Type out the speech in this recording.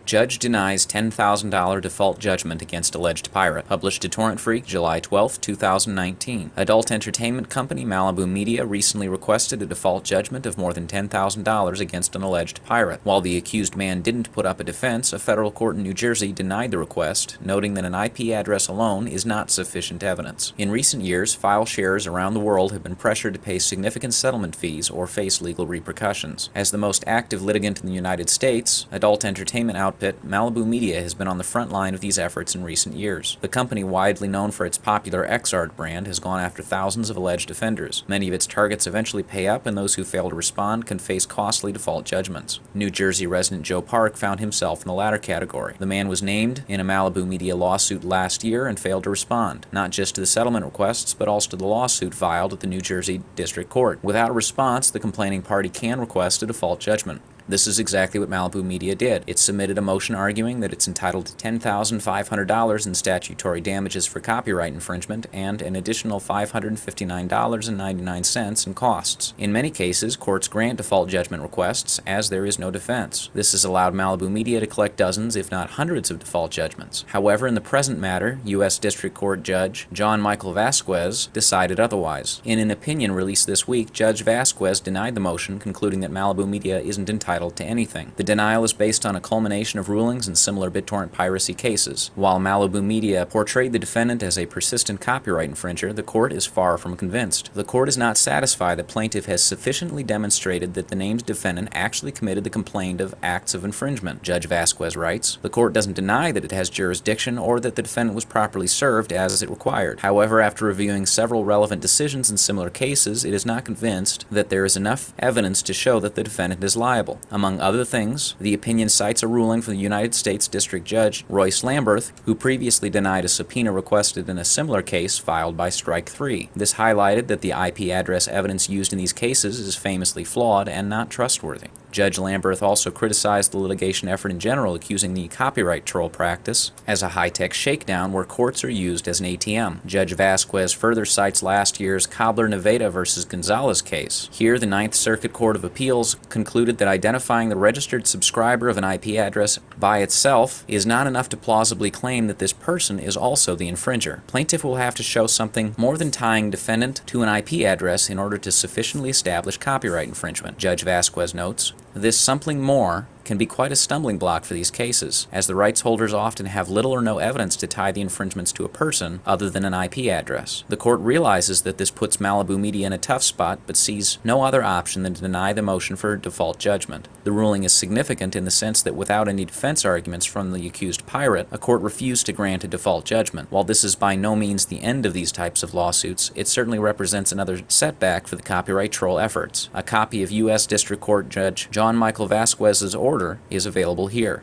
Judge denies $10,000 default judgment against alleged pirate. Published to TorrentFreak, July 12, 2019. Adult entertainment company Malibu Media recently requested a default judgment of more than $10,000 against an alleged pirate. While the accused man didn't put up a defense, a federal court in New Jersey denied the request, noting that an IP address alone is not sufficient evidence. In recent years, file sharers around the world have been pressured to pay significant settlement fees or face legal repercussions. As the most active litigant in the United States, adult entertainment output Malibu Media has been on the front line of these efforts in recent years. The company, widely known for its popular X-Art brand, has gone after thousands of alleged offenders. Many of its targets eventually pay up, and those who fail to respond can face costly default judgments. New Jersey resident Joe Park found himself in the latter category. The man was named in a Malibu Media lawsuit last year and failed to respond, not just to the settlement requests, but also to the lawsuit filed at the New Jersey District Court. Without a response, the complaining party can request a default judgment. This is exactly what Malibu Media did. It submitted a motion arguing that it's entitled to $10,500 in statutory damages for copyright infringement and an additional $559.99 in costs. In many cases, courts grant default judgment requests as there is no defense. This has allowed Malibu Media to collect dozens, if not hundreds, of default judgments. However, in the present matter, U.S. District Court Judge John Michael Vasquez decided otherwise. In an opinion released this week, Judge Vasquez denied the motion, concluding that Malibu Media isn't entitled to anything. The denial is based on a culmination of rulings in similar BitTorrent piracy cases. While Malibu Media portrayed the defendant as a persistent copyright infringer, the court is far from convinced. The court is not satisfied that plaintiff has sufficiently demonstrated that the named defendant actually committed the complaint of acts of infringement. Judge Vasquez writes, "The court doesn't deny that it has jurisdiction or that the defendant was properly served as it required. However, after reviewing several relevant decisions in similar cases, it is not convinced that there is enough evidence to show that the defendant is liable." Among other things, the opinion cites a ruling from the United States District Judge Royce Lamberth, who previously denied a subpoena requested in a similar case filed by Strike 3. This highlighted that the IP address evidence used in these cases is famously flawed and not trustworthy. Judge Lamberth also criticized the litigation effort in general, accusing the copyright troll practice as a high-tech shakedown where courts are used as an ATM. Judge Vasquez further cites last year's Cobbler-Nevada versus Gonzalez case. Here, the Ninth Circuit Court of Appeals concluded that identifying the registered subscriber of an IP address by itself is not enough to plausibly claim that this person is also the infringer. Plaintiff will have to show something more than tying defendant to an IP address in order to sufficiently establish copyright infringement. Judge Vasquez notes, "This something more can be quite a stumbling block for these cases, as the rights holders often have little or no evidence to tie the infringements to a person other than an IP address. The court realizes that this puts Malibu Media in a tough spot, but sees no other option than to deny the motion for default judgment. The ruling is significant in the sense that without any defense arguments from the accused pirate, a court refused to grant a default judgment. While this is by no means the end of these types of lawsuits, it certainly represents another setback for the copyright troll efforts." A copy of U.S. District Court Judge John Michael Vasquez's order is available here.